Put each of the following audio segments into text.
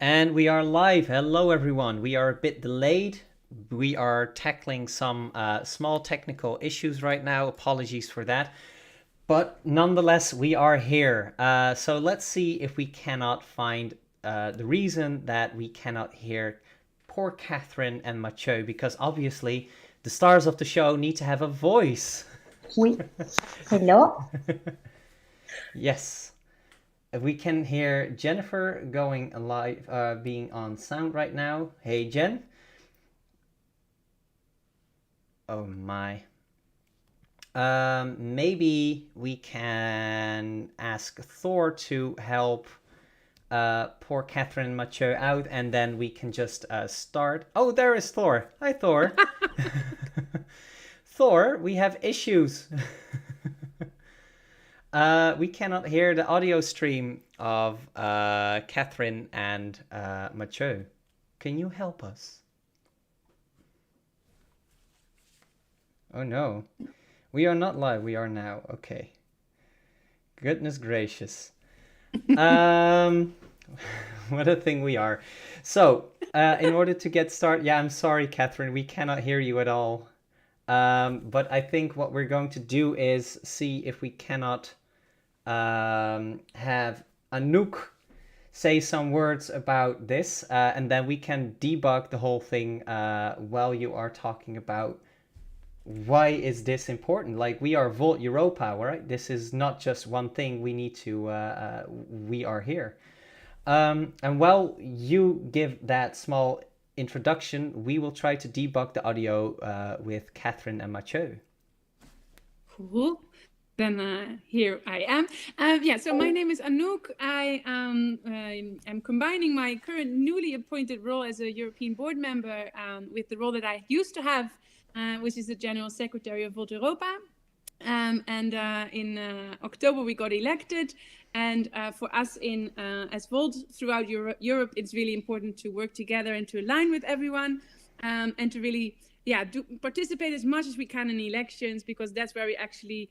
And we are live. Hello, everyone. We are a bit delayed. We are tackling some small technical issues right now. Apologies for that. But nonetheless, we are here. So let's see if we cannot find the reason that we cannot hear poor Catherine and Mathieu, because obviously the stars of the show need to have a voice. Oui. Hello. Yes. We can hear Jennifer going live, being on sound right now. Hey, Jen. Oh my. Maybe we can ask Thor to help poor Catherine Mathieu out, and then we can just start. Oh, there is Thor. Hi, Thor. Thor, we have issues. We cannot hear the audio stream of Catherine and Mathieu. Can you help us? Oh no. We are not live. We are now. Okay. Goodness gracious. Um, what a thing we are. So, in order to get started, yeah, I'm sorry, Catherine, we cannot hear you at all. But I think what we're going to do is see if we cannot have Anouk say some words about this, and then we can debug the whole thing while you are talking about why is this important. Like, we are Volt Europa, right? This is not just one thing. We need to we are here. And while you give that small introduction, we will try to debug the audio with Catherine and Mathieu. Cool. Then here I am. Yeah, so my name is Anouk. I am combining my current newly appointed role as a European board member with the role that I used to have, which is the General Secretary of Volt Europa. And in October we got elected, and for us as Volt throughout Europe, it's really important to work together and to align with everyone, and to really participate as much as we can in elections, because that's where we actually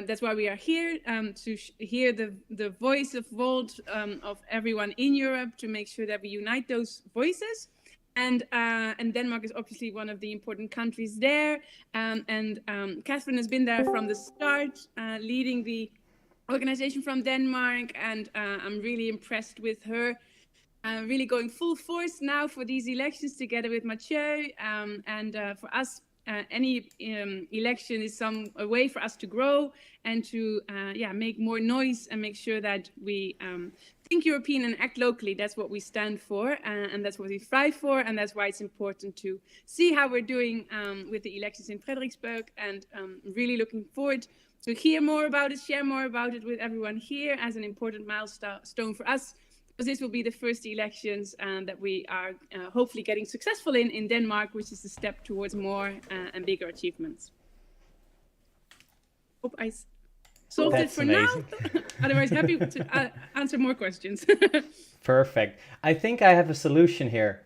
that's why we are here, to hear the voice of Volt, of everyone in Europe, to make sure that we unite those voices. And Denmark is obviously one of the important countries there. Catherine has been there from the start, leading the organization from Denmark. And I'm really impressed with her, really going full force now for these elections together with Mathieu. For us, any election is a way for us to grow and to make more noise and make sure that we think European and act locally. That's what we stand for, and that's what we strive for, and that's why it's important to see how we're doing with the elections in Frederiksberg, and really looking forward to hear more about it, share more about it with everyone here as an important milestone for us, because this will be the first elections that we are hopefully getting successful in Denmark, which is a step towards more and bigger achievements. Hope I solved it for amazing. now. Otherwise, happy to answer more questions. Perfect. I think I have a solution here.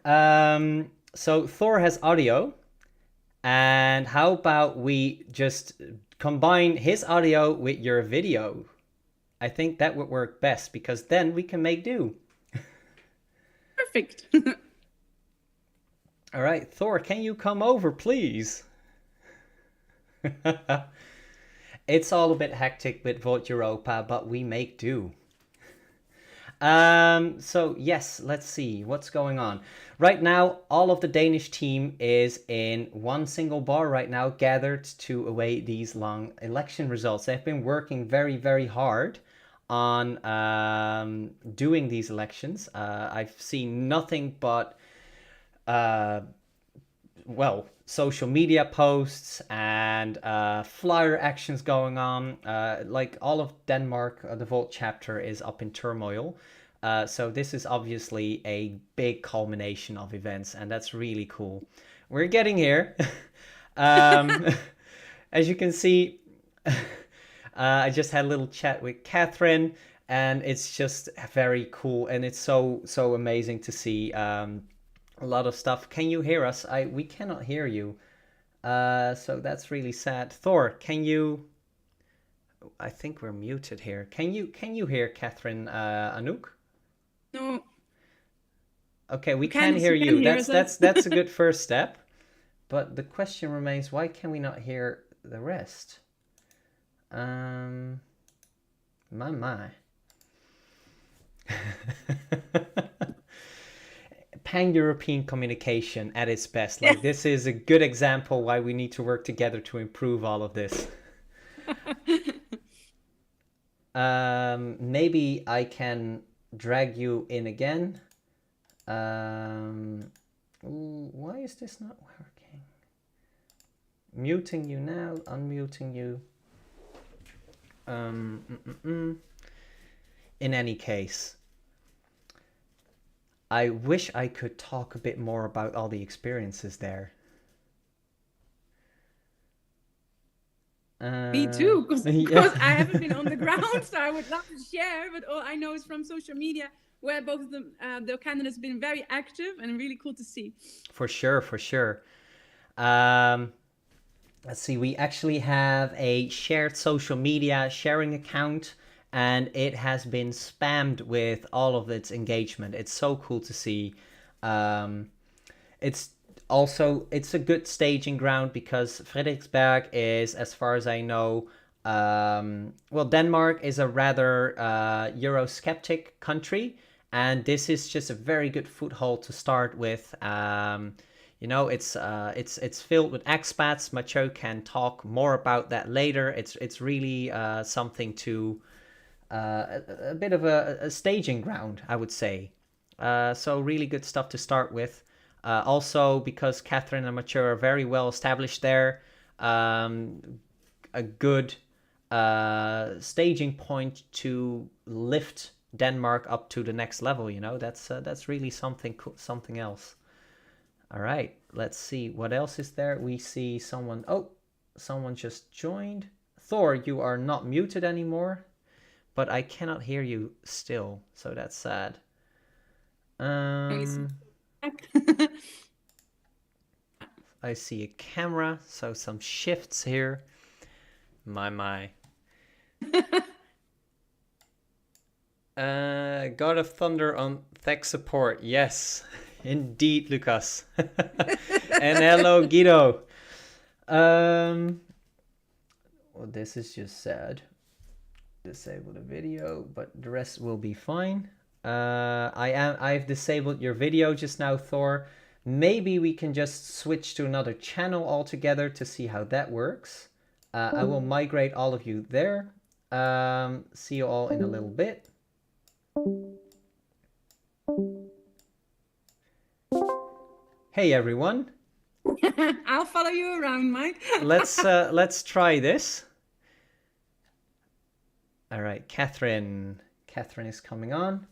So Thor has audio, and how about we just combine his audio with your video? I think that would work best, because then we can make do. Perfect. All right, Thor, can you come over, please? It's all a bit hectic with Volt Europa, but we make do. So yes, let's see what's going on. Right now, all of the Danish team is in one single bar right now, gathered to await these long election results. They've been working very, very hard on doing these elections. I've seen nothing but social media posts and flyer actions going on. Like, all of Denmark, the Volt chapter is up in turmoil. So this is obviously a big culmination of events, and that's really cool. We're getting here. um, as you can see, I just had a little chat with Catherine, and it's just very cool, and it's so amazing to see a lot of stuff. Can you hear us? We cannot hear you. So that's really sad. Thor, can you? I think we're muted here. Can you hear Catherine Anouk? No. Okay, we can hear you. you. Can hear us. That's a good first step. But the question remains, why can we not hear the rest? My. Pan-European communication at its best. Like, this is a good example why we need to work together to improve all of this. Maybe I can drag you in again. Why is this not working? Muting you now, unmuting you. In any case, I wish I could talk a bit more about all the experiences there. Me too, because Yeah. I haven't been on the ground, so I would love to share. But all I know is from social media, where both of them, the candidates, have been very active and really cool to see. For sure, for sure. Let's see, we actually have a shared social media sharing account, and it has been spammed with all of its engagement. It's so cool to see. It's a good staging ground because Frederiksberg is, as far as I know, well, Denmark is a rather Eurosceptic country, and this is just a very good foothold to start with. You know, it's filled with expats. Mathieu can talk more about that later. It's really something to a bit of a staging ground, I would say. So really good stuff to start with. Also, because Catherine and Mathieu are very well established there, a good staging point to lift Denmark up to the next level. You know, that's really something else. All right, let's see what else is there. We see someone. Oh, someone just joined. Thor, you are not muted anymore, but I cannot hear you still, so that's sad. I see a camera, so some shifts here. My. God of Thunder on tech support. Yes, indeed, Lucas. And hello, Guido. Well, this is just sad. Disable the video, but the rest will be fine. I've disabled your video just now, Thor. Maybe we can just switch to another channel altogether to see how that works. I will migrate all of you there. See you all in a little bit. Hey everyone. I'll follow you around, Mike. Let's try this. All right, Catherine. Catherine is coming on.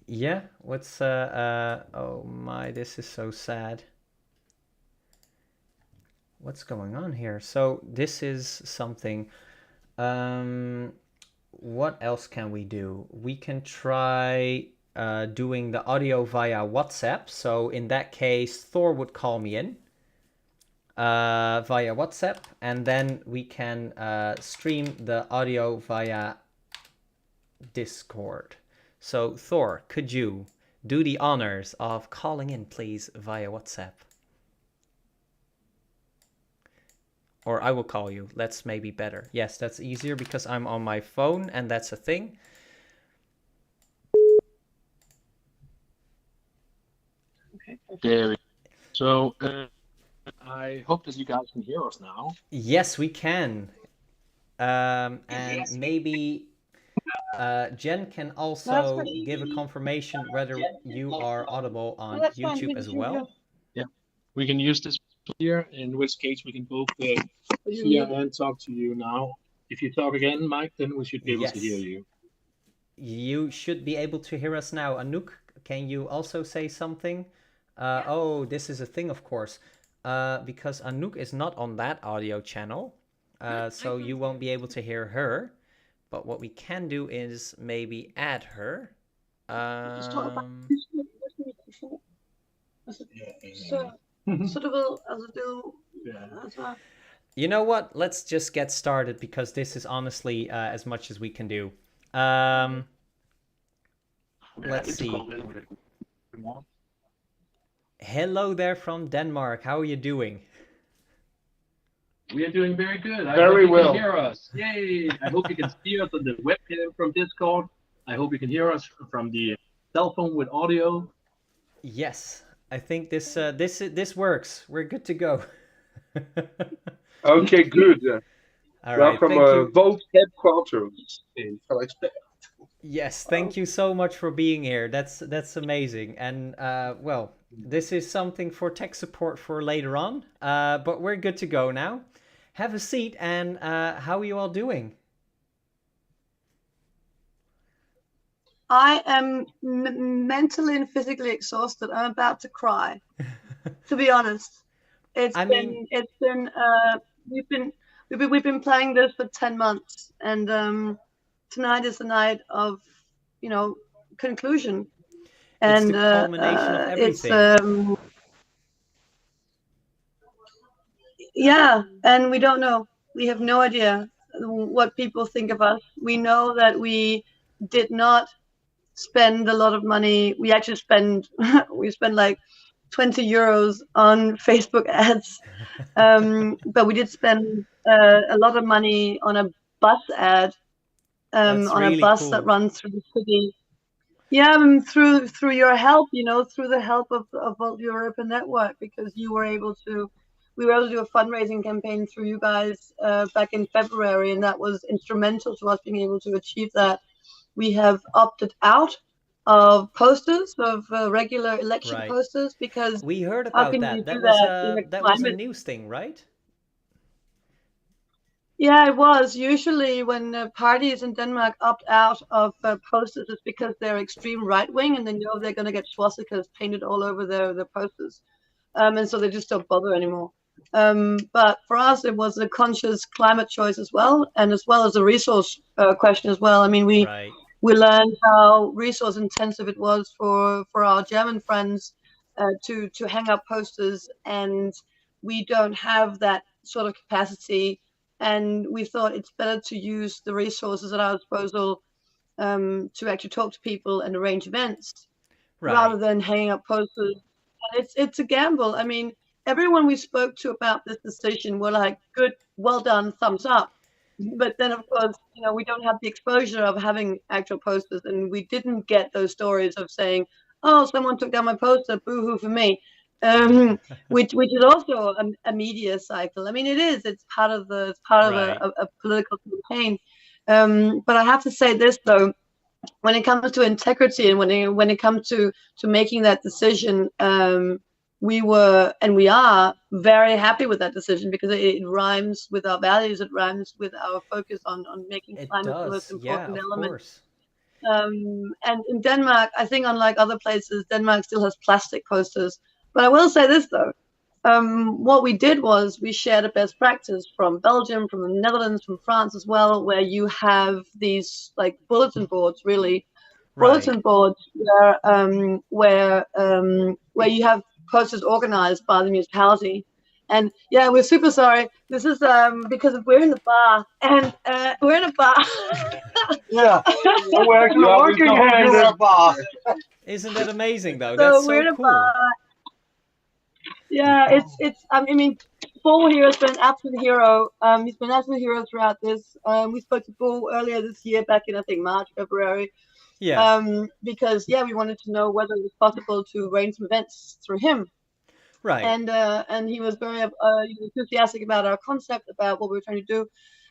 Yeah, what's oh my, this is so sad. What's going on here? So this is something. What else can we do? We can try doing the audio via WhatsApp. So in that case, Thor would call me in via WhatsApp, and then we can stream the audio via Discord. So Thor, could you do the honors of calling in, please, via WhatsApp? Or I will call you. That's maybe better. Yes, that's easier because I'm on my phone and that's a thing. Okay. There we go. So I hope that you guys can hear us now. Yes, we can. And maybe Jen can also give a confirmation whether you are audible on YouTube as well. Yeah, we can use this here, in which case we can both hear and talk to you now. If you talk again, Mike, then we should be able to hear you. You should be able to hear us now. Anouk, can you also say something? Oh, this is a thing, of course, because Anouk is not on that audio channel, so you won't be able to hear her. But what we can do is maybe add her. Så du ved, altså det er jo, altså... You know what? Let's just get started because this is honestly as much as we can do. Um, let's see. Hello there from Denmark. How are you doing? We are doing very good. I Very hope you well. can hear us. Yay! I hope you can see us on the webcam from Discord. I hope you can hear us from the cell phone with audio. Yes, I think this works. We're good to go. Okay, good. All right, Welcome, thank you. Volt headquarters in Frederiksberg. Yes, thank you so much for being here. That's amazing. And well, this is something for tech support for later on. But we're good to go now. Have a seat. And how are you all doing? I am mentally and physically exhausted. I'm about to cry. To be honest, we've been playing this for 10 months, and tonight is the night of conclusion. It's And the culmination of everything. Yeah, and we don't know. We have no idea what people think of us. We know that we did not spend a lot of money. We actually spend like 20 euros on Facebook ads, but we did spend a lot of money on a bus ad, on really a bus cool. that runs through the city. Yeah, through your help, through the help of Volt Europa Network, because we were able to do a fundraising campaign through you guys back in February, and that was instrumental to us being able to achieve that. We have opted out of posters, of regular election Right. posters, because We heard how about can that. you That do was that in a a that was a climate? news thing, right? Yeah, it was. Usually when parties in Denmark opt out of posters, it's because they're extreme right-wing and they know they're going to get swastikas painted all over their posters. And so they just don't bother anymore. But for us, it was a conscious climate choice as well as a resource question as well. I mean, Right. we learned how resource intensive it was for our German friends to hang up posters, and we don't have that sort of capacity. And we thought it's better to use the resources at our disposal to actually talk to people and arrange events rather Right. than hanging up posters. And it's a gamble. I mean, everyone we spoke to about this decision were like, good, well done, thumbs up. But then, of course, we don't have the exposure of having actual posters, and we didn't get those stories of saying, "Oh, someone took down my poster, boo-hoo for me," which is also a media cycle. I mean, it is. It's part of Right. a political campaign. But I have to say this though. When it comes to integrity and when it comes to making that decision, we were and we are very happy with that decision because it rhymes with our values. It rhymes with our focus on making It climate the most does. Yeah, important of element. course. And in Denmark, I think unlike other places, Denmark still has plastic posters. But I will say this though. What we did was we shared a best practice from Belgium, from the Netherlands, from France as well, where you have these like bulletin boards, really bulletin boards where you have posters organized by the municipality. And yeah, we're super sorry. This is because we're in the bar, and we're in a bar. Yeah, we're actually working here at bar. Isn't that amazing though? So That's we're in so a cool. bar. Yeah, it's. I mean, Paul here has been an absolute hero. He's been an absolute hero throughout this. We spoke to Paul earlier this year, back in I think March, February. Yeah. Because we wanted to know whether it was possible to arrange some events through him. Right. And he was very enthusiastic about our concept, about what we were trying to do.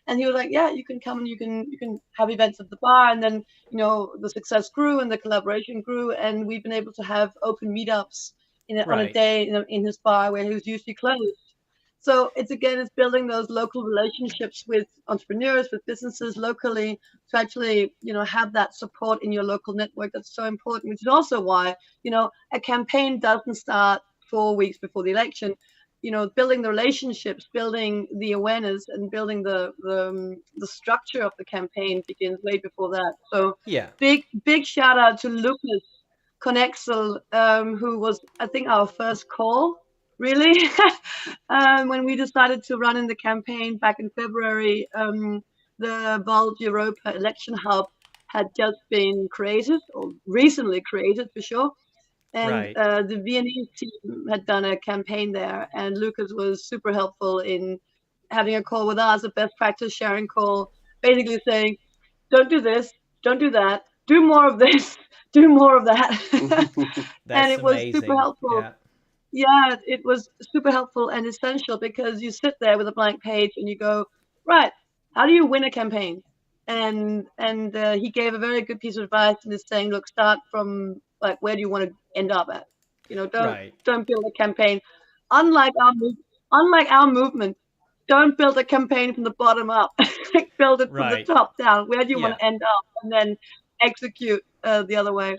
And he was like, yeah, you can come and you can have events at the bar. And then, the success grew and the collaboration grew. And we've been able to have open meetups on a day in his bar where he was usually closed. So it's building those local relationships with entrepreneurs, with businesses locally to actually, have that support in your local network. That's so important, which is also why, a campaign doesn't start 4 weeks before the election. Building the relationships, building the awareness, and building the structure of the campaign begins way before that. So yeah, big shout out to Lucas Connexel, who was, I think, our first call really. When we decided to run in the campaign back in February, the Volt Europa election hub had just been created, or recently created for sure. And Right. the Viennese team had done a campaign there, and Lucas was super helpful in having a call with us, a best practice sharing call, basically saying, don't do this, don't do that, do more of this, do more of that. And That's it was super amazing. helpful. Yeah. Yeah, it was super helpful and essential, because you sit there with a blank page and you go, right, how do you win a campaign? And he gave a very good piece of advice, and is saying, look, start from like, where do you want to end up at? Right. Don't build a campaign. Unlike our movement, don't build a campaign from the bottom up. Build it from the Right. top down. Where do you want Yeah. to end up? And then execute the other way.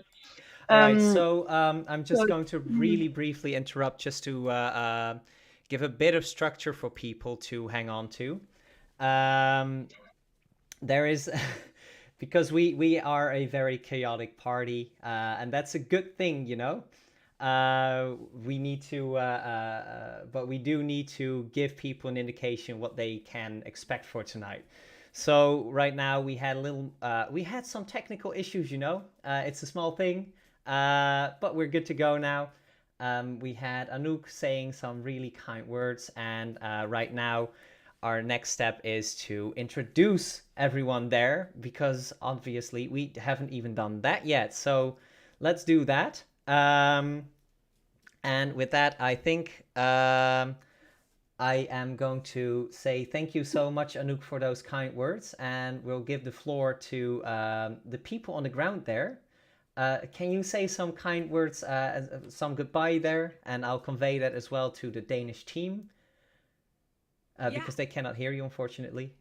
All right. Um, So I'm just so going to really briefly interrupt just to give a bit of structure for people to hang on to. There is because we are a very chaotic party, and that's a good thing, you know. We need to, but we do need to give people an indication what they can expect for tonight. So right now we had some technical issues, you know. It's a small thing, but we're good to go now. We had Anouk saying some really kind words, and right now our next step is to introduce everyone there, because obviously we haven't even done that yet. So let's do that. And with that, I think I am going to say thank you so much, Anouk, for those kind words, and we'll give the floor to the people on the ground there. Can you say some kind words, some goodbye there, and I'll convey that as well to the Danish team, because they cannot hear you, unfortunately.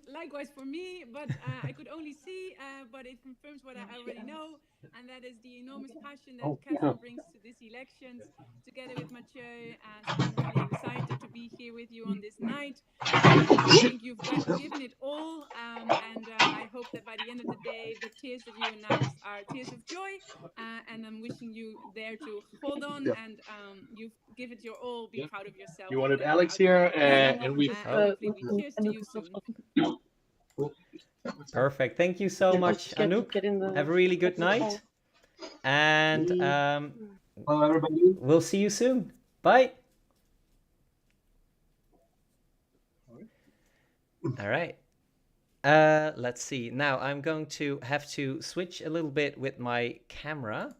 Likewise for me, but I could only see, but it confirms what I already know, and that is the enormous passion that Catherine brings to these elections, together with Mathieu. So I'm really excited to be here with you on this night. I think you've given it all, and I hope that by the end of the day, the tears that you announced are tears of joy, and I'm wishing you there to hold on, and you've given it your all, be proud of yourself. You wanted and Alex outcome here, of this. and we. And hopefully we cheers to you soon. Perfect. Thank you so much, Anouk. Have a really good night. And Hello, everybody. we'll see you soon. Bye. All right. Let's see. Now I'm going to have to switch a little bit with my camera.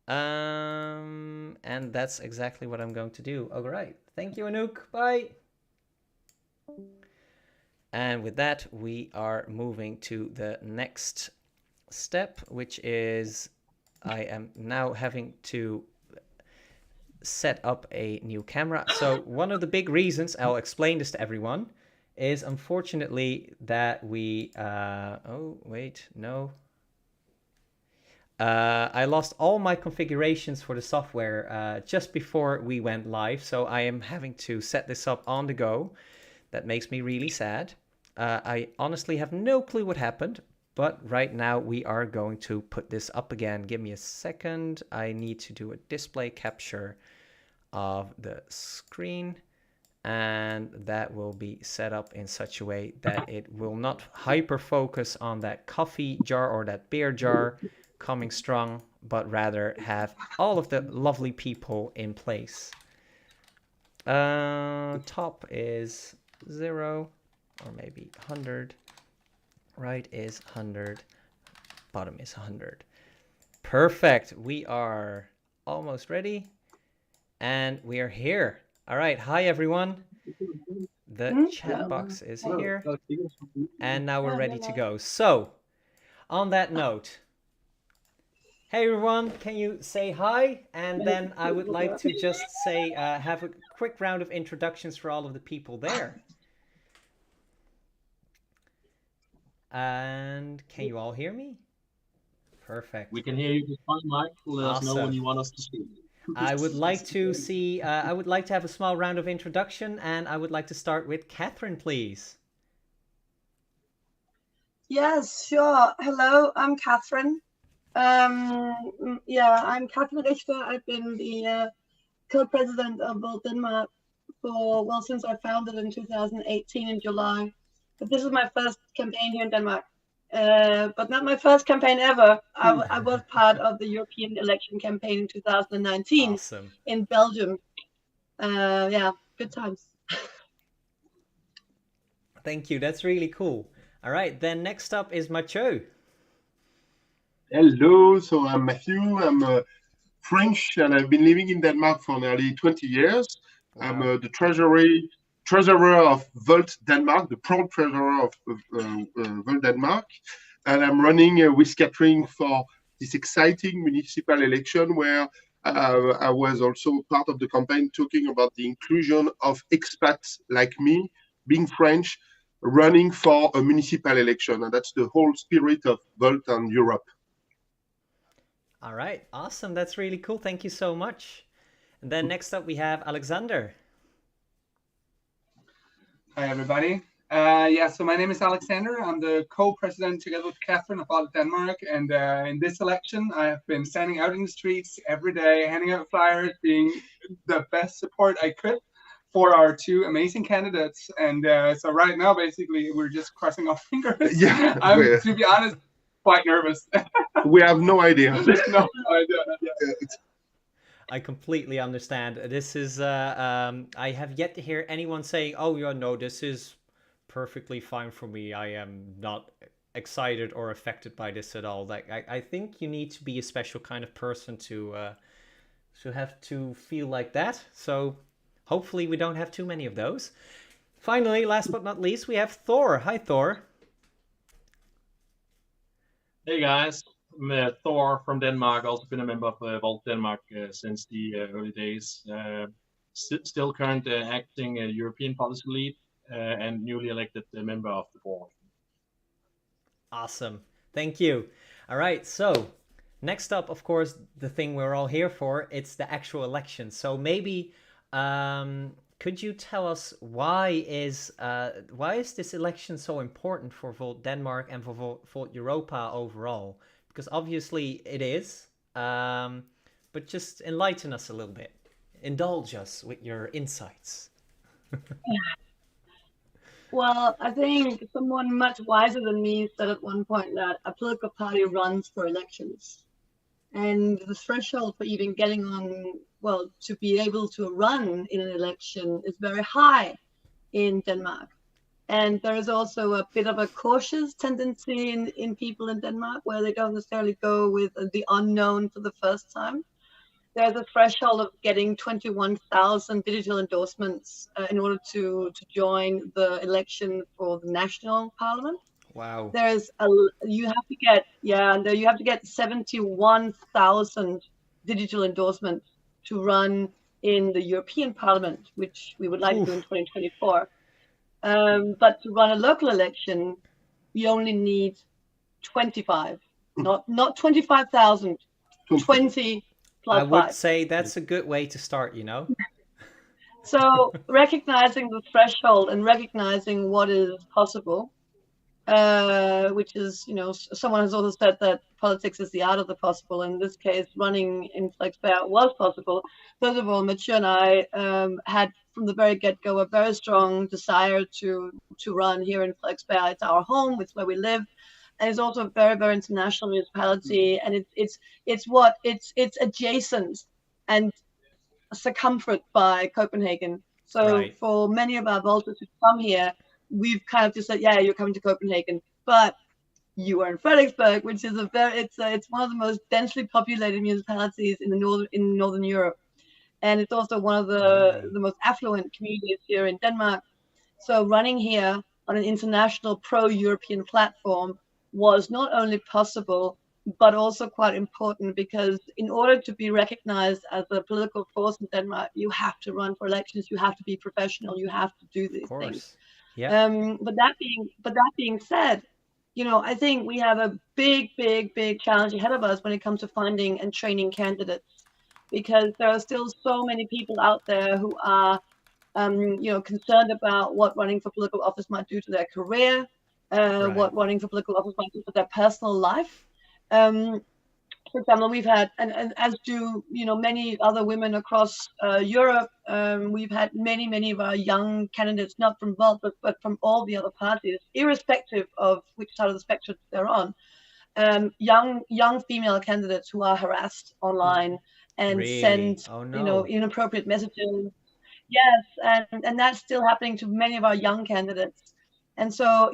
And that's exactly what I'm going to do. All right. Thank you, Anouk. Bye. And with that, we are moving to the next step, which is I am now having to set up a new camera. So one of the big reasons, I'll explain this to everyone, is unfortunately that we... oh, wait, no. I lost all my configurations for the software just before we went live. So I am having to set this up on the go. That makes me really sad. I honestly have no clue what happened, but right now we are going to put this up again. Give me a second. I need to do a display capture of the screen, and that will be set up in such a way that it will not hyper focus on that coffee jar or that beer jar coming strong, but rather have all of the lovely people in place. Top is 0. Or maybe 100. Right is 100. Bottom is 100. Perfect. We are almost ready. And we are here. All right. Hi, everyone. The chat box is here. And now we're ready to go. So, on that note, hey, everyone. Can you say hi? And then I would like to just say, have a quick round of introductions for all of the people there. And can you all hear me? Perfect. We can hear you just fine, Mike. Let us know when you want us to speak. I would like to see, I would like to have a small round of introduction, and I would like to start with Catherine, please. Yes, sure. Hello, I'm Catherine. I'm Catherine Richter. I've been the co-president of Volt Denmark since I founded in 2018 in July. But this is my first campaign here in Denmark. But not my first campaign ever. I was part of the European election campaign in 2019 Awesome. in Belgium. Good times. Thank you. That's really cool. All right, then next up is Mathieu. Hello, so I'm Matthew. I'm French and I've been living in Denmark for nearly 20 years. Wow. I'm the treasurer of Volt Denmark, the proud treasurer of Volt Denmark. And I'm running with Catherine for this exciting municipal election where I was also part of the campaign talking about the inclusion of expats like me, being French, running for a municipal election. And that's the whole spirit of Volt and Europe. All right, awesome. That's really cool. Thank you so much. And then next up we have Alexander. Hi, everybody. So my name is Alexander. I'm the co-president together with Catherine of Volt Denmark. And in this election, I have been standing out in the streets every day, handing out flyers, being the best support I could for our two amazing candidates. And so right now, basically, we're just crossing our fingers. Yeah, I'm, to be honest, quite nervous. We have no idea. No idea. I completely understand. This is, I have yet to hear anyone saying, oh, yeah, no, this is perfectly fine for me. I am not excited or affected by this at all. Like, I think you need to be a special kind of person to have to feel like that. So hopefully we don't have too many of those. Finally, last but not least, we have Thor. Hi, Thor. Hey guys, I'm Thor from Denmark. Also been a member of Volt Denmark since the early days. Still current acting European policy lead and newly elected member of the board. Awesome. Thank you. All right. So next up, of course, the thing we're all here for, it's the actual election. So maybe could you tell us why is this election so important for Volt Denmark and for Volt Europa overall? Because obviously it is, but just enlighten us a little bit. Indulge us with your insights. Well, I think someone much wiser than me said at one point that a political party runs for elections. And the threshold for even getting on, well, to be able to run in an election is very high in Denmark. And there is also a bit of a cautious tendency in people in Denmark where they don't necessarily go with the unknown for the first time. There's a threshold of getting 21,000 digital endorsements in order to join the election for the national parliament. Wow. You have to get 71,000 digital endorsements to run in the European Parliament, which we would like to do in 2024. But to run a local election, we only need 25, not 25,000, 20 plus I would 5. say that's a good way to start, you know? So recognizing the threshold and recognizing what is possible, which is, someone has also said that politics is the art of the possible. In this case, running in Frederiksberg was possible. First of all, Mathieu and I had from the very get-go a very strong desire to run here in Frederiksberg. It's our home, it's where we live. And it's also a very, very international municipality, and it's adjacent and circumfered by Copenhagen. So Right. For many of our Volters who come here, we've kind of just said, yeah, you're coming to Copenhagen, but you are in Frederiksberg, which is it's one of the most densely populated municipalities in northern Europe, and it's also one of the most affluent communities here in Denmark. So running here on an international pro-European platform was not only possible, but also quite important, because in order to be recognized as a political force in Denmark, you have to run for elections, you have to be professional, you have to do these things. Yeah. But that being said, I think we have a big challenge ahead of us when it comes to finding and training candidates, because there are still so many people out there who are, concerned about what running for political office might do to their career, Right. what running for political office might do to their personal life. for example, we've had, and as do many other women across Europe, we've had many of our young candidates, not from Volt, but from all the other parties, irrespective of which side of the spectrum they're on. Young female candidates who are harassed online and Really? send Oh no. inappropriate messages. Yes, and that's still happening to many of our young candidates. And so,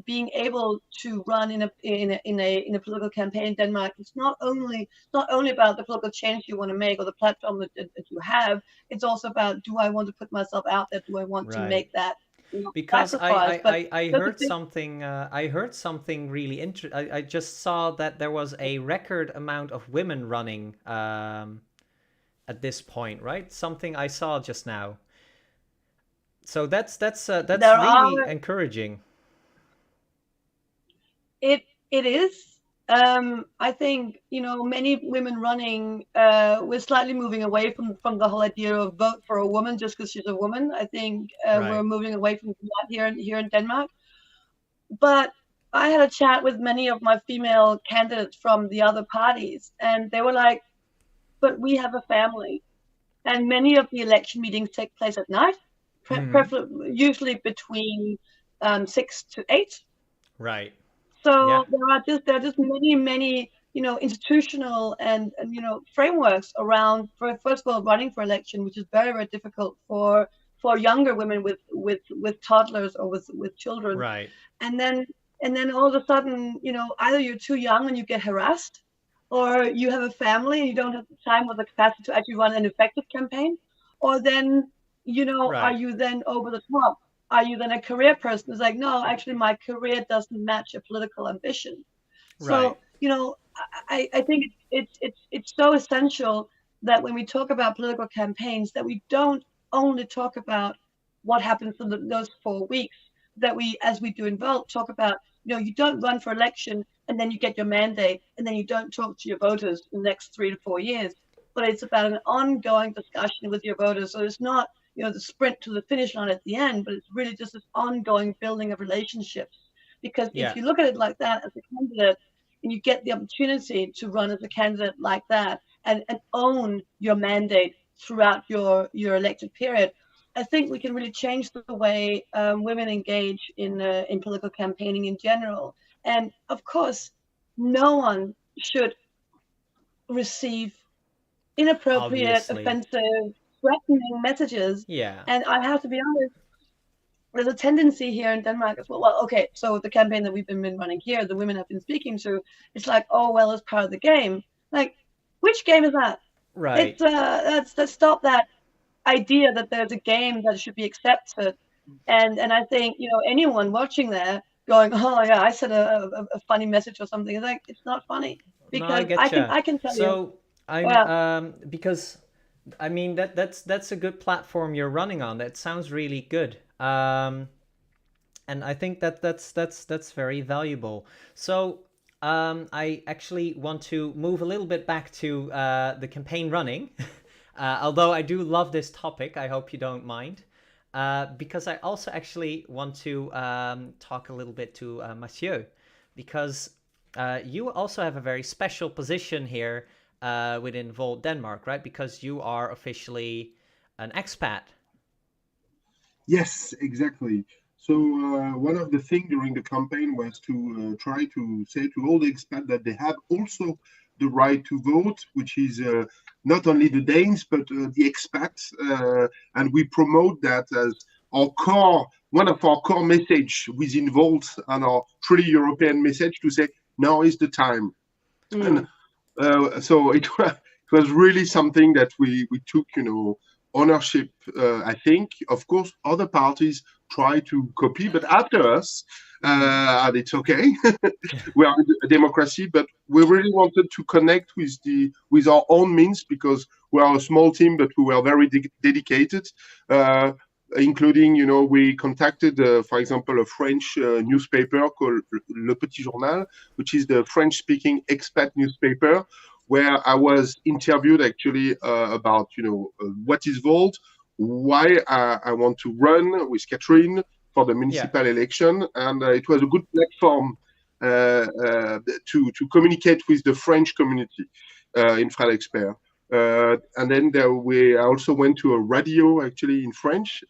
being able to run in a political campaign in Denmark, it's not only about the political change you want to make or the platform that you have. It's also about, do I want to put myself out there? Do I want to make that because sacrifice? I heard something. I heard something really interesting. I just saw that there was a record amount of women running at this point, right? Something I saw just now. So that's really encouraging. It is. I think many women running. We're slightly moving away from the whole idea of vote for a woman just because she's a woman. I think we're moving away from that here in Denmark. But I had a chat with many of my female candidates from the other parties, and they were like, "But we have a family," and many of the election meetings take place at night. Usually between 6 to 8. Right. So there are just many institutional and frameworks around, for first of all, running for election, which is very difficult for younger women with toddlers or with children. Right. And then all of a sudden, either you're too young and you get harassed, or you have a family and you don't have the time or the capacity to actually run an effective campaign, or then are you then over the top? Are you then a career person? It's like, no, actually my career doesn't match a political ambition. So, I think it's so essential that when we talk about political campaigns, that we don't only talk about what happens in those 4 weeks, that we, as we do in Volt, talk about, you don't run for election and then you get your mandate and then you don't talk to your voters in the next 3 to 4 years. But it's about an ongoing discussion with your voters. So it's not the sprint to the finish line at the end, but it's really just this ongoing building of relationships. Because if you look at it like that as a candidate, and you get the opportunity to run as a candidate like that and own your mandate throughout your elected period, I think we can really change the way women engage in political campaigning in general. And of course, no one should receive inappropriate, offensive, threatening messages. Yeah. And I have to be honest, there's a tendency here in Denmark as well. Well, okay, so the campaign that we've been running here, the women have been speaking to, it's like, oh, well, it's part of the game. Like, which game is that? Right. It's let's stop that idea that there's a game that should be accepted. And I think, anyone watching there going, oh yeah, I said a funny message or something. It's like, it's not funny. Because I can tell you. So I'm because I mean that's a good platform you're running on. That sounds really good. And I think that's very valuable. So I actually want to move a little bit back to the campaign running, although I do love this topic. I hope you don't mind, because I also actually want to talk a little bit to Mathieu, because you also have a very special position here within Volt Denmark, right? Because you are officially an expat. Yes, exactly. So one of the things during the campaign was to try to say to all the expats that they have also the right to vote, which is not only the Danes, but the expats. And we promote that as our core, one of our core message within Volt and our truly European message to say, now is the time. And so it was really something that we took, ownership. I think, of course, other parties try to copy, but after us, and it's okay. We are a democracy, but we really wanted to connect with our own means, because we are a small team, but we were very dedicated. Including, we contacted, for example, a French newspaper called Le Petit Journal, which is the French-speaking expat newspaper, where I was interviewed actually about, what is Volt, why I want to run with Catherine for the municipal election. And it was a good platform to communicate with the French community in Frederiksberg. And then I also went to a radio actually in French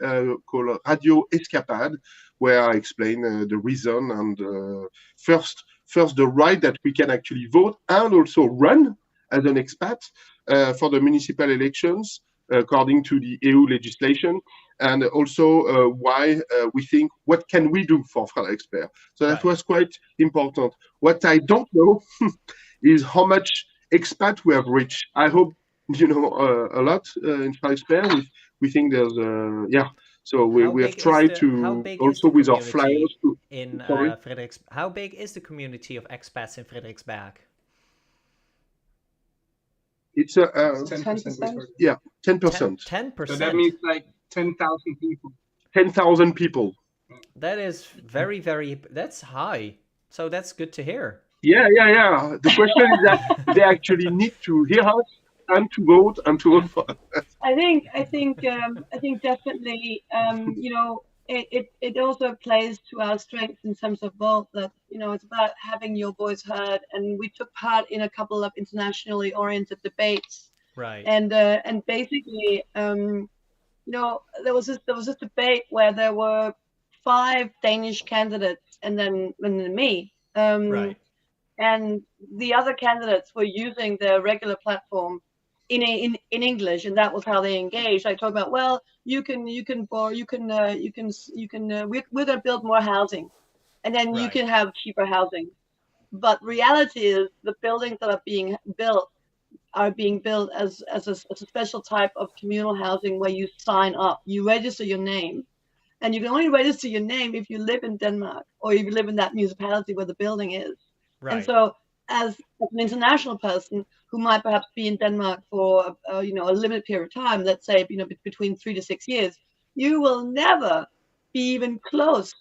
called Radio Escapade, where I explain the reason and first the right that we can actually vote and also run as an expat for the municipal elections according to the EU legislation, and also why we think what can we do for Frederiksberg. So that was quite important. What I don't know is how much expat we have reached. I hope you know a lot in Frederiksberg. We think there's So we have tried to also with our flyers to. In Frederiksberg. How big is the community of expats in Frederiksberg? It's 10%. Yeah, 10%. 10%. So that means like 10,000 people. 10,000 people. That is very, very. That's high. So that's good to hear. Yeah. The question is that they actually need to hear us and to vote and to vote for us. I think definitely, you know, it also plays to our strengths in terms of Volt, that, you know, it's about having your voice heard, and we took part in a couple of internationally oriented debates. Right. And basically, you know, there was this debate where there were 5 Danish candidates and then me. Right. And the other candidates were using their regular platform in English, and that was how they engaged. I talked about, well, we're going to build more housing, and then you can have cheaper housing. But reality is the buildings that are being built as a special type of communal housing where you sign up, you register your name, and you can only register your name if you live in Denmark or if you live in that municipality where the building is. Right. And so, as an international person who might perhaps be in Denmark for a limited period of time, let's say between 3 to 6 years, you will never be even close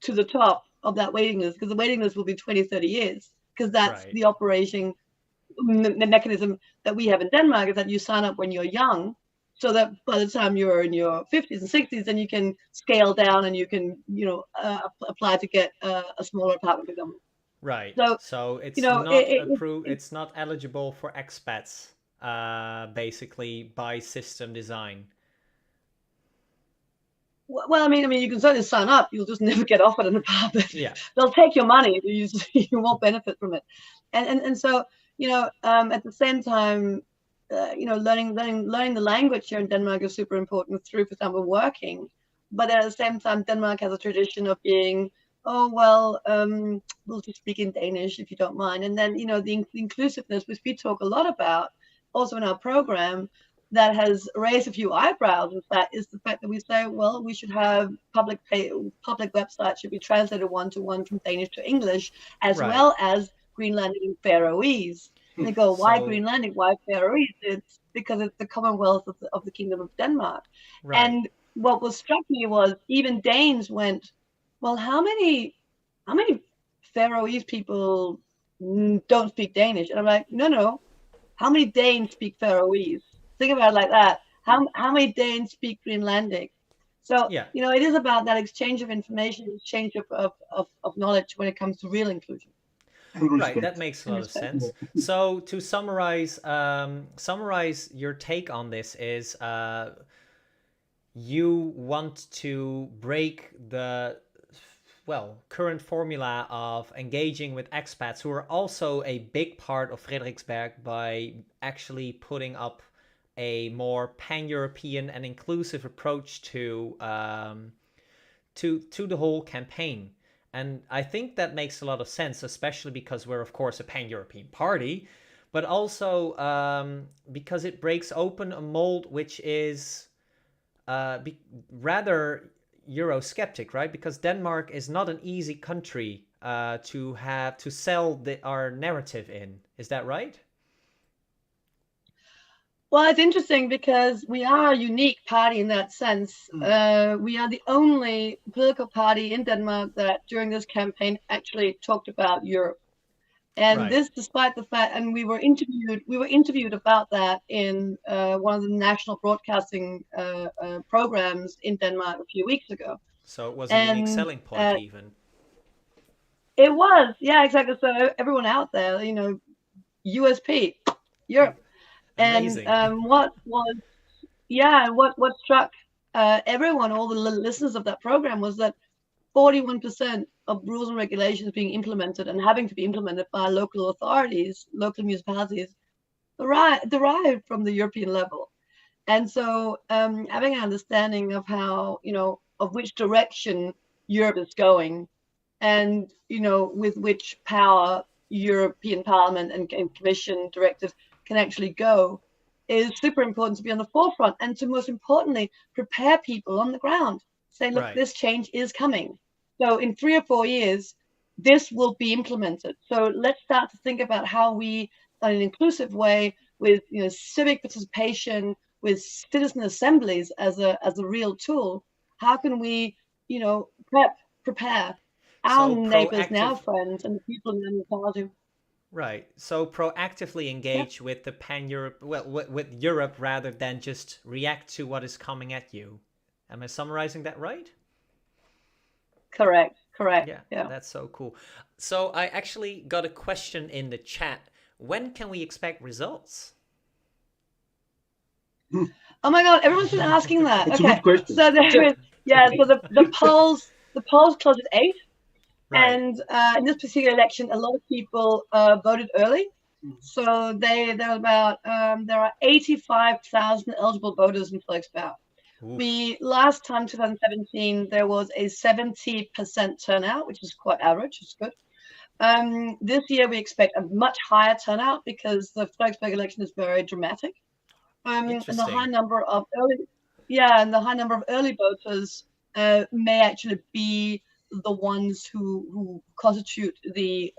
to the top of that waiting list, because the waiting list will be 20, 30 years, because that's the operating mechanism that we have in Denmark, is that you sign up when you're young, so that by the time you're in your 50s and 60s, then you can scale down and you can apply to get a smaller apartment with them. Right. So it's it's not eligible for expats, basically, by system design. Well, I mean, you can certainly sign up. You'll just never get offered an apartment. Yeah. They'll take your money. You won't benefit from it. And so, at the same time, learning the language here in Denmark is super important through, for example, working. But at the same time, Denmark has a tradition of being, we'll just speak in Danish if you don't mind. And then, the inclusiveness, which we talk a lot about also in our program, that has raised a few eyebrows, in fact, is the fact that we say, well, we should have public websites should be translated one-to-one from Danish to English, as well as Greenlandic and Faroese. And they go, why Greenlandic? Why Faroese? It's because it's the Commonwealth of the Kingdom of Denmark. Right. And what was struck me was even Danes went, well, how many Faroese people don't speak Danish? And I'm like, no. How many Danes speak Faroese? Think about it like that. How many Danes speak Greenlandic? So, it is about that exchange of information, exchange of knowledge when it comes to real inclusion. Right, that makes a lot of sense. So to summarize your take on this is you want to break the current formula of engaging with expats who are also a big part of Frederiksberg by actually putting up a more pan-European and inclusive approach to the whole campaign. And I think that makes a lot of sense, especially because we're, of course, a pan-European party, but also because it breaks open a mold which is rather Eurosceptic, right? Because Denmark is not an easy country to sell our narrative in. Is that right? Well, it's interesting because we are a unique party in that sense. We are the only political party in Denmark that during this campaign actually talked about Europe. And this, despite the fact, and we were interviewed about that in one of the national broadcasting programs in Denmark a few weeks ago. So it was a unique selling point even. It was, yeah, exactly. So everyone out there, you know, USP, Europe. Amazing. And what struck everyone, all the listeners of that program, was that 41% of rules and regulations being implemented and having to be implemented by local authorities, local municipalities, derived from the European level. And so having an understanding of how, you know, of which direction Europe is going, and, you know, with which power European Parliament and Commission directives can actually go, is super important to be on the forefront, and to, most importantly, prepare people on the ground. Say, look, Right. this change is coming. So in 3 or 4 years, this will be implemented. So let's start to think about how we, in an inclusive way, with, you know, civic participation, with citizen assemblies as a real tool, how can we, you know, prepare our So neighbors, now proactive, friends, and the people in the municipality. right? So proactively engage with the pan-Europe, well, with Europe rather than just react to what is coming at you. Am I summarizing that right? Correct. Yeah, Yeah. that's so cool. So I actually got a question in the chat. When can we expect results? Oh my God, everyone's been asking that. That's a Okay, good question. so there is, yeah. So the polls close at 8, Right. and in this particular election, a lot of people voted early. So there are 85,000 eligible voters in Frederiksberg. Oof. Last time, 2017, there was a 70% turnout, which is quite average. It's good. This year we expect a much higher turnout because the Frederiksberg election is very dramatic. And the Interesting. high number of early voters may actually be the ones who constitute the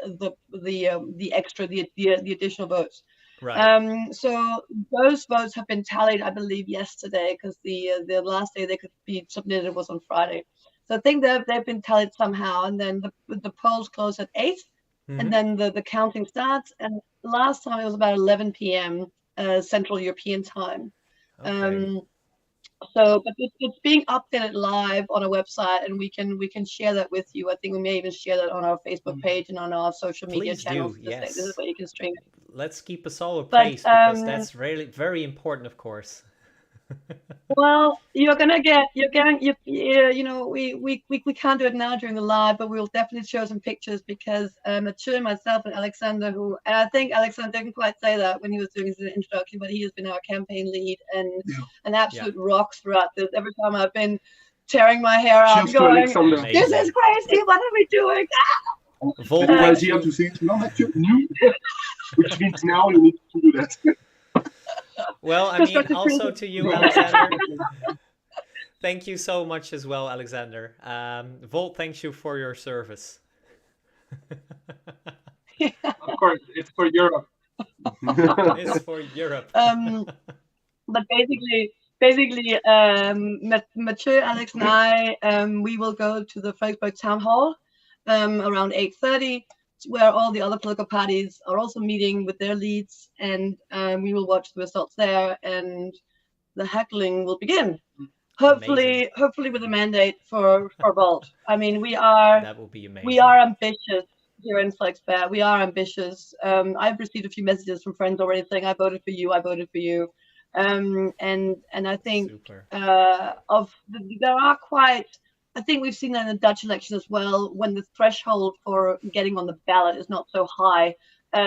additional votes. Right. So those votes have been tallied, I believe, yesterday, because the last day they could be submitted was on Friday. So I think they've been tallied somehow, and then the polls close at 8, and then the counting starts. And last time it was about 11 p.m. Central European time. Okay. But it's being updated live on a website, and we can share that with you. I think we may even share that on our Facebook page and on our social media Please channels. do, This is yes. where you can stream it. Let's keep us all But appraised because that's really very important, of course. well, you know, we can't do it now during the live, but we'll definitely show some pictures, because Mathieu, myself, and Alexander, and I think Alexander didn't quite say that when he was doing his introduction, but he has been our campaign lead and an absolute rock throughout this. Every time I've been tearing my hair out, Cheers to going, Alexander. "This is crazy! What are we doing?" Volt, And he was thank here you. to say, no, Mathieu, new, which means now you need to do that. Well, I mean, also to you, Alexander. Thank you so much as well, Alexander. Volt thanks you for your service. Of course, it's for Europe. It's for Europe. But basically, Mathieu, Alex, and I, we will go to the Frederiksberg Town Hall around 8:30, where all the other political parties are also meeting with their leads, and we will watch the results there, and the heckling will begin. Hopefully with a mandate for Volt. I mean, That will be amazing. we are ambitious here in Frederiksberg. We are ambitious. I've received a few messages from friends already saying, "I voted for you. I voted for you." And I think Super. there are quite. I think we've seen that in the Dutch election as well. When the threshold for getting on the ballot is not so high,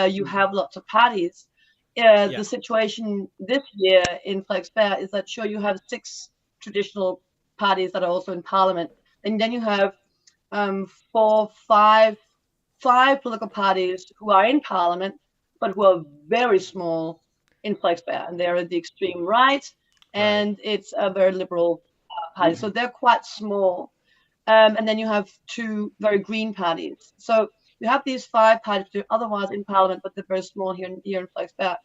you have lots of parties. The situation this year in Frederiksberg is that, sure, you have 6 traditional parties that are also in parliament, and then you have 5 political parties who are in parliament, but who are very small in Frederiksberg, and they're at the extreme right, and it's a very liberal party, so they're quite small. And then you have 2 very green parties. So you have these 5 parties that are otherwise in parliament, but they're very small here in Frederiksberg.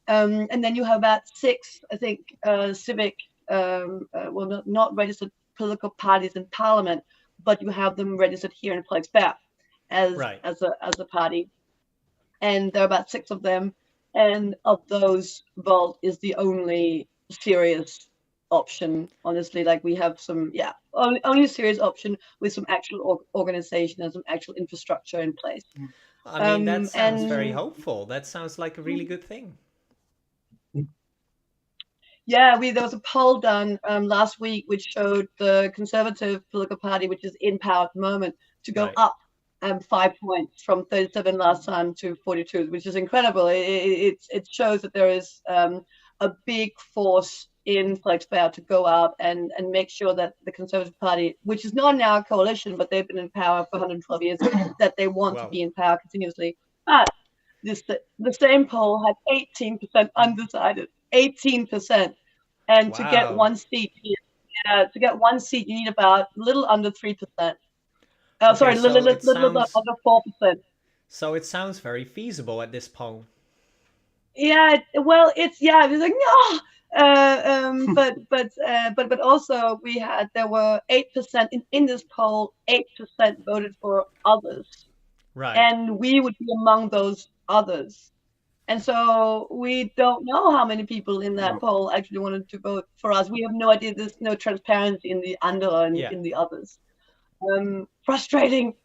And then you have about 6, I think, civic, not registered political parties in parliament, but you have them registered here in Frederiksberg as a party. And there are about 6 of them. And of those, Volt is the only serious option, honestly. Like we have some, only a serious option with some actual organization and some actual infrastructure in place. I mean, that sounds very And hopeful. That sounds like a really good thing. yeah, there was a poll done last week which showed the Conservative political party, which is in power at the moment, to go Right. up 5 points from 37 last time to 42, which is incredible. It shows that there is a big force in Frederiksberg to go out and make sure that the Conservative Party, which is not now a coalition, but they've been in power for 112 years, that they want to Wow. be in power continuously. But the same poll had 18% undecided. 18%. And to get Wow. one seat, you need about a little under 3%. Okay, Sorry, so little it sounds under 4%. so it sounds very feasible at this point. Yeah, well, it's like no, but also there were 8% in this poll. 8% voted for others, Right. and we would be among those others. And so we don't know how many people in that poll actually wanted to vote for us. We have no idea. There's no transparency in the under and in the others. Frustrating.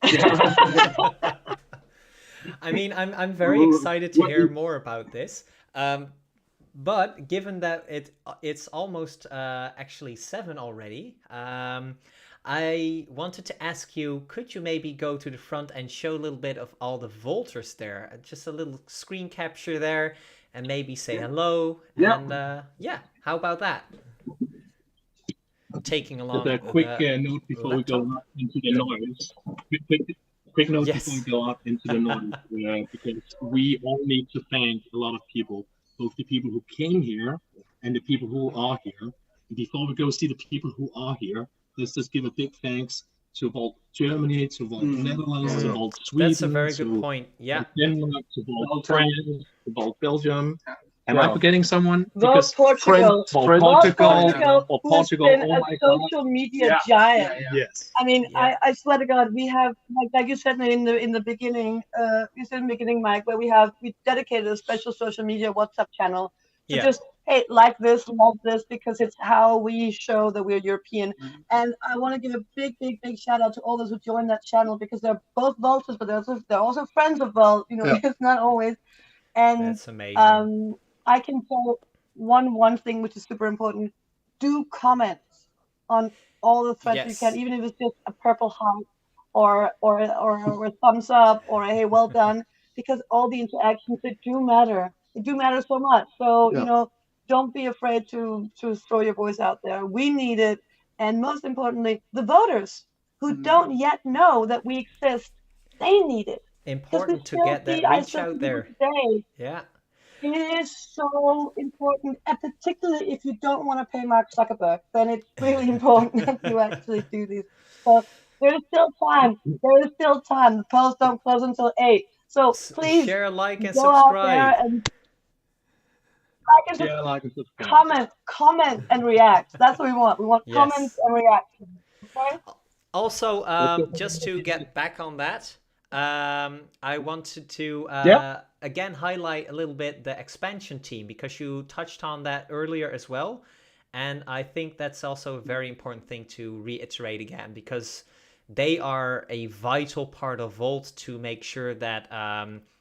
I mean, I'm very excited to hear more about this. But given that it's almost actually 7 already, I wanted to ask you, could you maybe go to the front and show a little bit of all the Volters there? Just a little screen capture there, and maybe say hello. And how about that? Taking along Just a quick note before we go up into the noise. Quick note before we go up into the noise, because we all need to thank a lot of people, both the people who came here and the people who are here. Before we go see the people who are here, let's just give a big thanks to Volt Germany, to Volt Netherlands, to Volt Sweden. That's a very good point. Yeah. Denmark, to Volt France, to Volt Belgium. Am I forgetting someone? Volt Portugal. Volt Portugal. Or Portugal. Been a social media giant. Yes. I mean, I swear to God, we have, like you said in the beginning, Mike, where we dedicated a special social media WhatsApp channel to just, hey, like this, love this, because it's how we show that we're European. And I want to give a big shout out to all those who joined that channel, because they're both Volters, but they're also friends of Volt. It's not always. And that's amazing. I can tell one thing which is super important: do comments on all the threads you can, even if it's just a purple heart or a thumbs up or a hey, well done, because all the interactions, they do matter. They do matter so much. So don't be afraid to throw your voice out there. We need it, and most importantly, the voters who don't yet know that we exist, they need it. Important to get that reach out there. Today, yeah. It is so important, and particularly if you don't want to pay Mark Zuckerberg, then it's really important that you actually do this. So there is still time. The polls don't close until 8. So please share, like, and go subscribe. Out there and like and subscribe. Comment, and react. That's what we want. We want comments and reactions. Okay? Also, just to get back on that, I wanted to again highlight a little bit the expansion team, because you touched on that earlier as well, and I think that's also a very important thing to reiterate again, because they are a vital part of Volt to make sure that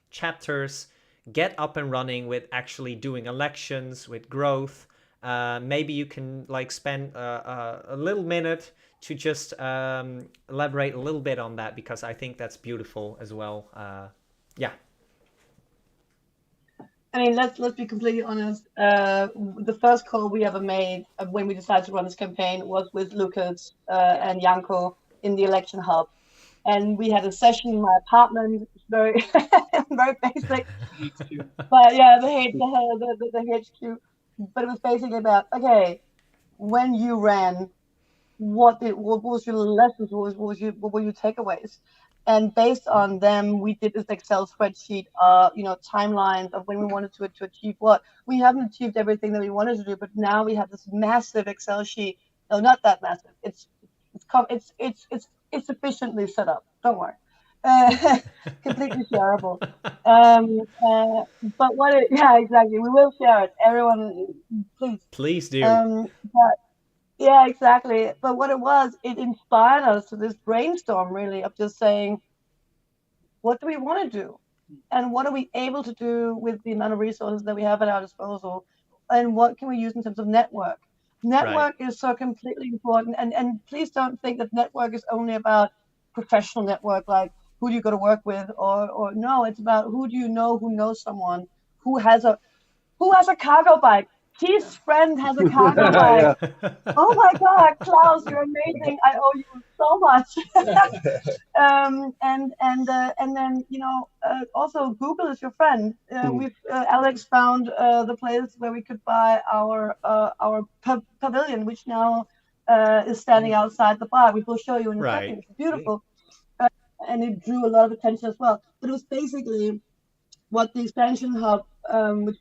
chapters get up and running with actually doing elections, with growth. Maybe you can spend a little minute to just elaborate a little bit on that, because I think that's beautiful as well. I mean, let's be completely honest. The first call we ever made when we decided to run this campaign was with Lucas and Janko in the election hub, and we had a session in my apartment. Very very basic, but the HQ. But it was basically about, okay, when you ran, what was your lessons? What were your takeaways? And based on them, we did this Excel spreadsheet, timelines of when we wanted to achieve what. We haven't achieved everything that we wanted to do, but now we have this massive Excel sheet. No, not that massive. It's sufficiently set up. Don't worry. Completely shareable. But exactly. We will share it. Everyone, please. Please do. Yeah, exactly. But what it was, it inspired us to this brainstorm, really, of just saying, what do we want to do? And what are we able to do with the amount of resources that we have at our disposal? And what can we use in terms of network? Right. Network is so completely important. And please don't think that network is only about professional network, like who do you go to work with, or no, it's about who do you know who knows someone who has a cargo bike. Keith's friend has a cargo bike. Yeah. Oh my God, Klaus, you're amazing. I owe you so much. And then also Google is your friend. We've Alex found the place where we could buy our pavilion, which now is standing outside the bar. We will show you in a Right. second. It's beautiful, and it drew a lot of attention as well. But it was basically what the expansion hub,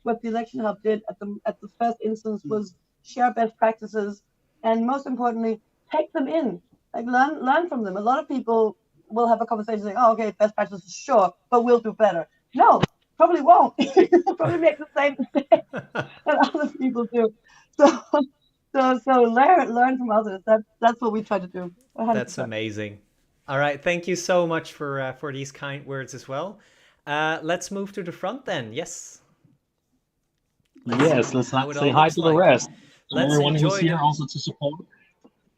what the election hub did at the first instance was share best practices, and most importantly, take them in, like learn from them. A lot of people will have a conversation saying, "Oh, okay, best practices, sure, but we'll do better." No, probably won't. You'll probably make the same mistake that other people do. So learn from others. That's what we try to do. 100%. That's amazing. All right, thank you so much for these kind words as well. Let's move to the front then. Yes. Yes, let's how not it say all hi looks to the like. rest. Let's Everyone who's enjoy here the- also to support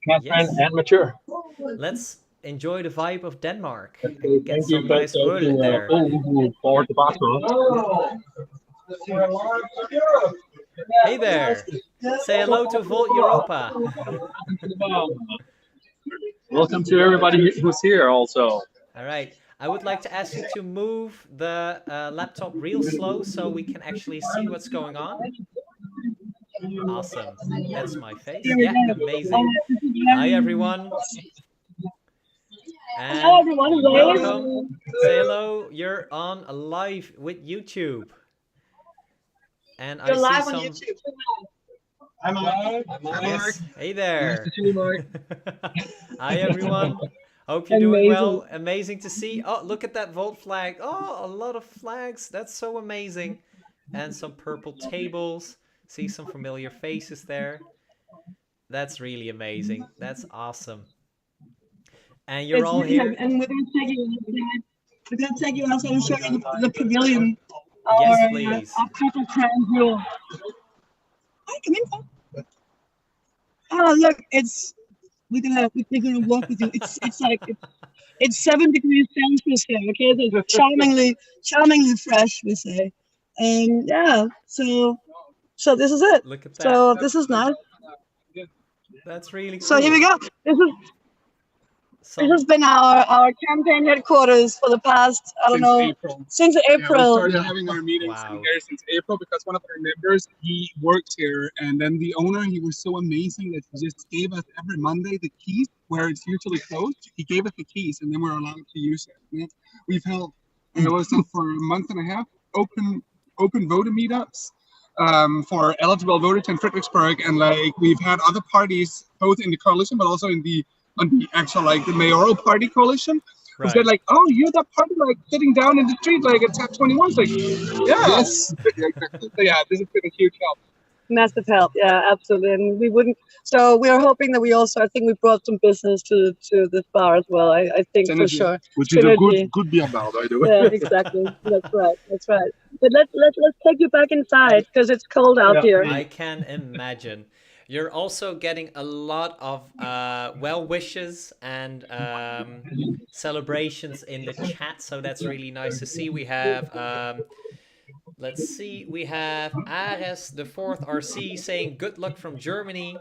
Catherine Yes. and Mature. Let's enjoy the vibe of Denmark. Okay, Get thank you, some nice Thank öl you, there. for the bathroom. Hey there. Say hello to Volt Europa. Welcome to everybody who's here also. All right. I would like to ask you to move the laptop real slow so we can actually see what's going on. Awesome. That's my face. Yeah, amazing. Hi, everyone. And Hello, everyone. welcome. Say hello. You're on live with YouTube. And I You're see live some. on YouTube. Hi, Mark. Yes. Hey there. Nice to see you, Mark. Hi, everyone. Hope you're doing well. Amazing to see. Oh, look at that Volt flag. Oh, a lot of flags. That's so amazing. And some purple tables. See some familiar faces there. That's really amazing. That's awesome. And you're all here. And we're going to take you outside and show you the pavilion. Yes, please. Our purple crown jewel. Hi, come in. Oh, look, we're gonna walk with you. It's 7 degrees Celsius here. Okay, so it's charmingly fresh, we say. And yeah, so this is it. Look at that. So this is nice. That's really cool. So here we go. This has been our campaign headquarters for the past, I don't know, since Yeah, we April. started having our meetings Wow. in here since April because one of our members, he worked here, and then the owner, he was so amazing that he just gave us every Monday the keys where it's usually closed. He gave us the keys, and then we're allowed to use it. Yeah. We've held, it was for a month and a half, open voter meetups for eligible voters in Frederiksberg, and like we've had other parties both in the coalition but also on the actual like the mayoral party coalition. Right. Said like, oh, you're that party like sitting down in the street like at Tap 21. It's like, yeah, yes. So yeah, this has been a huge help. Massive help, yeah, absolutely. And we wouldn't. So we are hoping that I think we brought some business to this bar as well. I think for sure. Which is a good beer bar, by the way. Yeah, exactly. That's right. But let's take you back inside because it's cold out here. I can imagine. You're also getting a lot of well wishes and celebrations in the chat, so that's really nice to see. We have let's see, we have Ares the 4th RC saying good luck from Germany,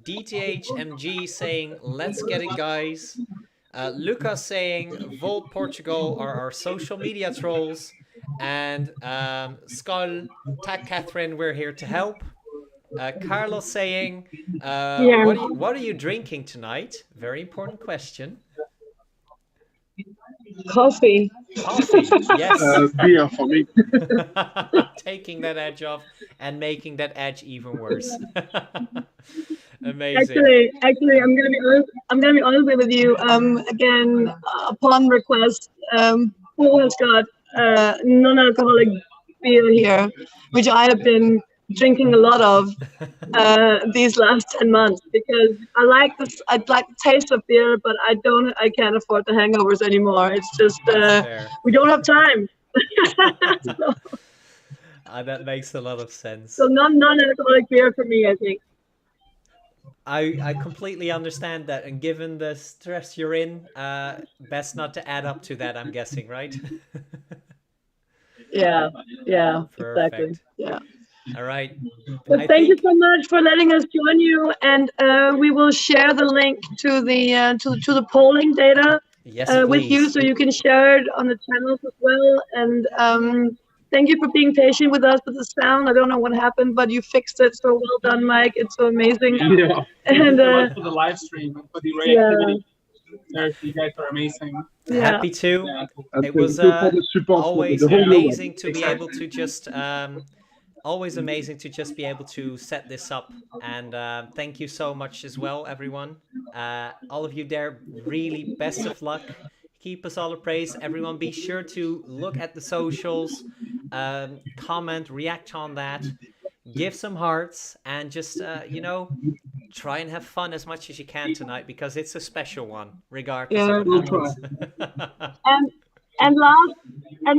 DTHMG saying let's get it guys, Lucas saying Volt Portugal are our social media trolls, and Skull, tag Catherine, we're here to help. Carlos saying, what are you drinking tonight? Very important question. Coffee. Coffee, yes. Beer for me. Taking that edge off and making that edge even worse. Amazing. Actually, I'm gonna be honest with you. Again, upon request, Paul has got non-alcoholic beer here, which I have been drinking a lot of these last 10 months, because I like the taste of beer, but I can't afford the hangovers anymore. It's just Fair. we don't have time. So, That makes a lot of sense. so non-alcoholic beer for me, I think. I completely understand that, and given the stress you're in, best not to add up to that, I'm guessing, right? Yeah, exactly. Perfect. Yeah. All right. But thank you so much for letting us join you, and we will share the link to the polling data Yes, with you, please. so you can share it on the channels as well. And thank you for being patient with us with the sound. I don't know what happened, but you fixed it so well done, Mike. It's so amazing. Yeah. And For the live stream and for the yeah, reactivity. You guys are amazing. yeah. Happy to. Yeah. It was always amazing to be able to just always amazing to just be able to set this up, and thank you so much as well, everyone. All of you there, really best of luck. Keep us all appraised. Everyone, be sure to look at the socials, comment, react on that, give some hearts, and just try and have fun as much as you can tonight, because it's a special one, regardless Yeah, of we'll what happens. And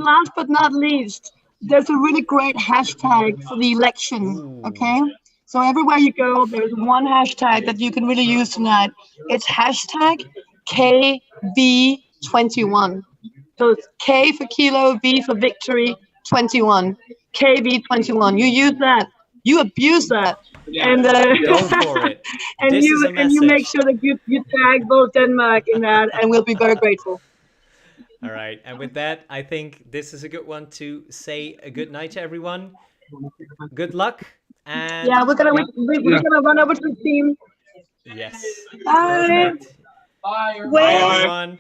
last but not least, there's a really great hashtag for the election. Ooh. Okay, so everywhere you go, there's one hashtag that you can really use tonight. It's hashtag KV21. So it's K for kilo, V for victory, 21. KV21. You use that. You abuse that. Yeah. And Go for it. and This you is a and you make message. sure that you tag both Denmark in that, and we'll be very grateful. All right, and with that, I think this is a good one to say a good night to everyone. Good luck, and Yeah, we're gonna run over to the team. yes, Bye. perfect. Bye. Wait. Bye, everyone.